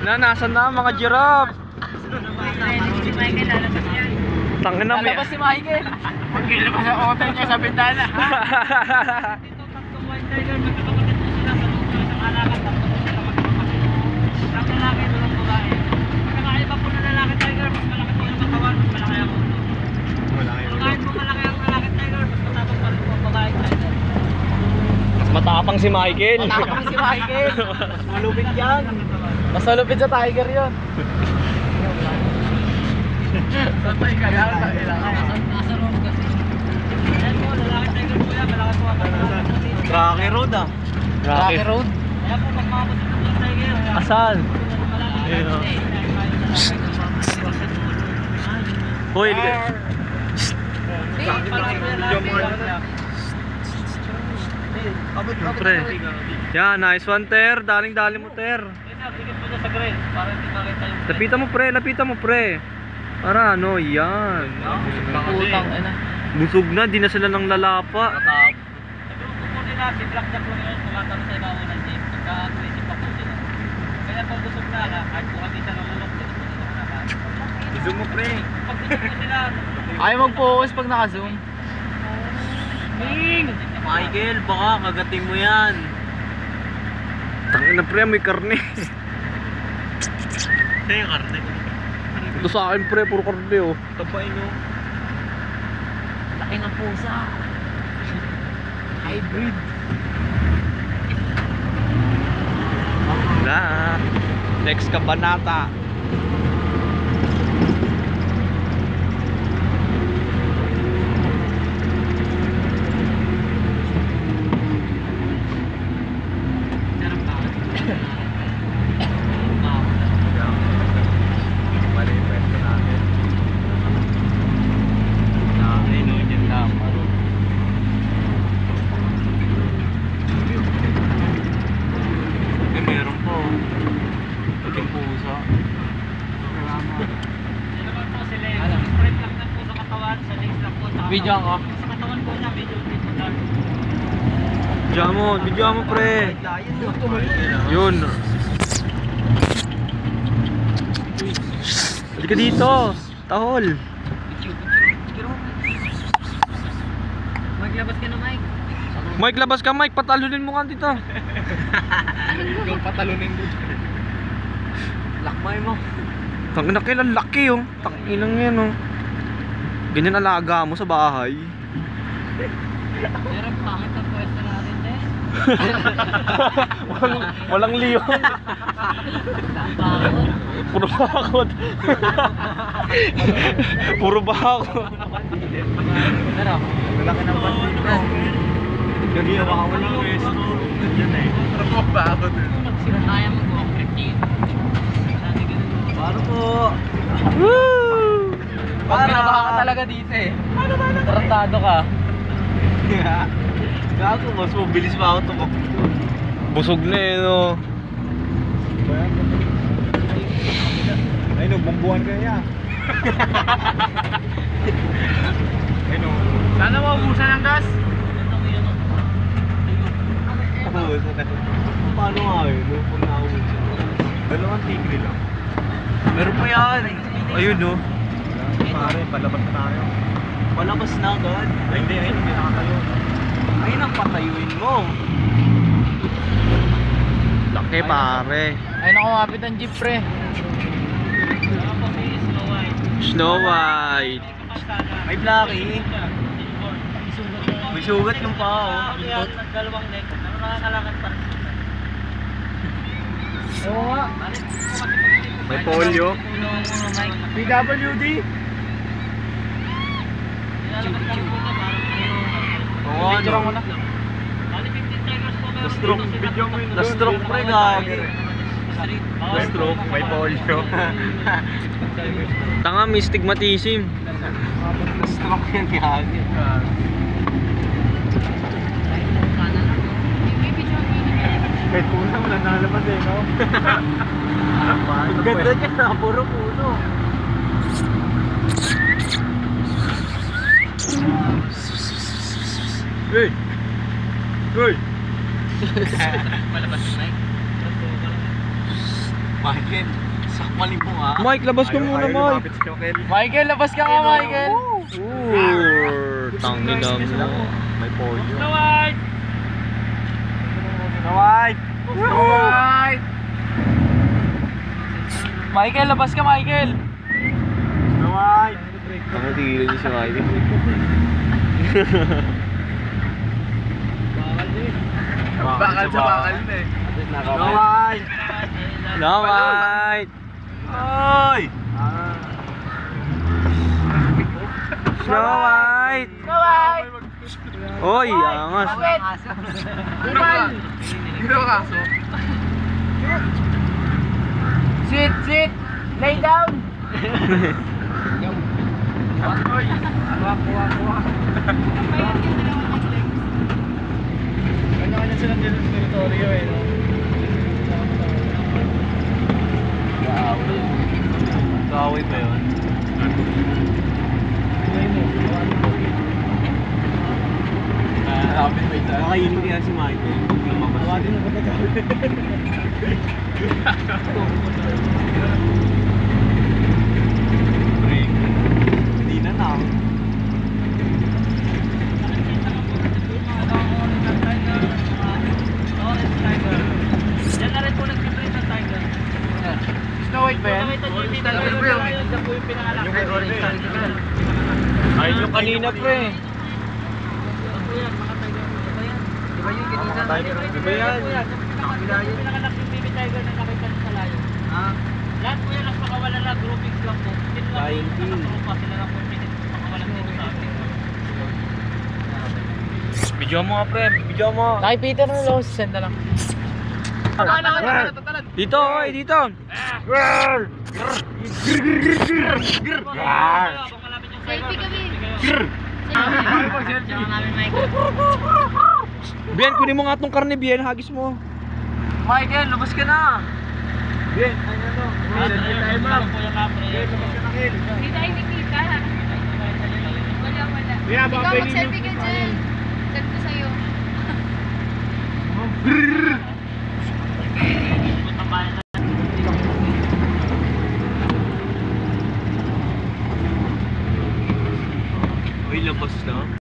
Nasaan na mga giraffe? Si Michael lalabas yan. Tangin na Lalabas si Michael. Magkilabas ang otel niya sa bintana. Dito tatlong white tiger, magkakapatid po sila sa loob ng isang alakan. Tatlo po sila magkakapatid. Isang lalaki, dalawang babae. Pagkakaiba po na lalaki tiger, mas malaki po yung katawan, mas malaki ang ulo. Kahit po malaki ang lalaki tiger, mas matapang pa rin po ang babae tiger. Mas matapang si Michael. Matapang si Michael. Mas malupit yan. Mas malupit sa tiger yun. Sabay kaya Nasa room kasi. Ayan po, lalaki tiger po yan, malaki po ang katawan. Rocky Road ah. Rocky Road. Kaya po magmamabot ito ng tiger. Asan? Hoy, pre. Yan, nice one, Ter. Daling-dali mo, Ter. Lapitan mo, pre. Lapitan mo, pre. Para ano, yan. Putang ina. Busog na, di na sila nang lalapa. Si Blackjack po ngayon, tumatanong sa ibabaw ng jeep. Pagka-aggressive pa po sila. Kaya pag busog na, kahit po kami sa nalulok, dito po dito na ka. Busog mo, pre. Pag busog po sila, Ayaw mag-focus pag naka-zoom. Michael, baka kagating mo yan. Tangin na, pre, may karne. Sa'yo karne? Ito sa akin, pre, puro karne, oh. Tapain, oh. Laki ng pusa. Hybrid. Wala. Next kabanata. Meron po. Pagking pusa. yun naman po sila. Spread lang na po sa katawan, sa legs lang po. Sa Video ako. Sa katawan po niya, medyo dito lang. Video mo, pre. Yun. Halika dito. Tahol. Maglabas ka na, Mike. Mike, labas ka, Mike. Patalunin mo nga dito. Yung patalunin mo. Lakmay mo. Tangina, kailan laki, oh. Tanginang yan, oh. Ganyan alaga mo sa bahay. Pero pangit ang pwesto natin, eh. Walang leon. Puro bakod. Puro bakod. Pero, malaki ng bandito. Gagina baka walang pwesto. Yan eh. Pero mga bakod. Kaya mo po, 15. Paano po? Woo! Pag binabaha ka talaga dito eh. Tarantado ka. Gago, mas mabilis pa ako tumakbo. Busog na eh, no? Ay no, bumbuhan ka niya. Ay no. Sana maubusan ng gas. Paano nga yun? Kung nakawin siya. Dalawang tigre lang. Meron pa yan. Ayun, no? Pare, palabas na tayo. Palabas na agad. Ay hindi, ayun, hindi nakatayo. Ayun ang patayuin mo. Laki, pare. Ay naku, kapit ang jeep pre. Snow White. Ay, Blackie. May sugat yung paa, oh. Dalawang leg, nakakalakad pa rin. Oo nga. May polio. Uno, Mike. PWD. Nilalabas lang po na parang Oo, ano? mo na. Bali 15 tigers po meron Na-stroke. dito sa Video mo yun. Na-stroke, pre, gagi. street. Na-stroke. May polio. Tanga, may stigmatism. Stroke yan gagi. Kahit puno mo na nalabas eh, no? Ang ganda niya, puro puno. Hey! Hey! Palabas si Mike. Michael, sakmali mo nga. Mike, labas ka muna, Mike. Michael, labas ka nga, Michael. Tangin na mo. May polio. Snow White! White! White! Michael, labas ka, Michael. White. Ano, tigilin niyo si Mike. Bakal sa bakal na eh. White. No, Mike. Ay! Snow White. Snow White! Oy, angas. Kumal! Gino kaso. Sit, sit! Lay down! Oy! Kuha. Kanya-kanya silang teritoryo eh, no? Kaway ba yun? Nakainin kaya si Michael. Lumabas. Break. Hindi na na. Diyan na rin po nag-print ng tiger. Snow White ba yan? Nakita niyo yung tiger na yun, yan po yung pinangalak. Yung kay Orange Tiger. Ay, yung kanina pre. Yan po yan, mga tiger. Ito yan. Di ba yung kanina? Di ba yan? Yung pinangalak yung baby tiger na nakita niyo sa layo. Lahat po yan, nagpakawalan na groupings lang po. Sila lang po yung nakatrupa, sila lang po yung pinagpakawalan dito sa atin. Video mo nga pre, video mo. Kay Peter na lang, send na lang. Dito, oy, dito. Selfie kami. Bien, kunin mo nga tong karne, Bien, hagis mo. Michael, labas ka na! Bien, ano? Tayo ma'am. Hindi tayo nakita. Wala. Kaya ba Ikaw mag-selfie ka dyan.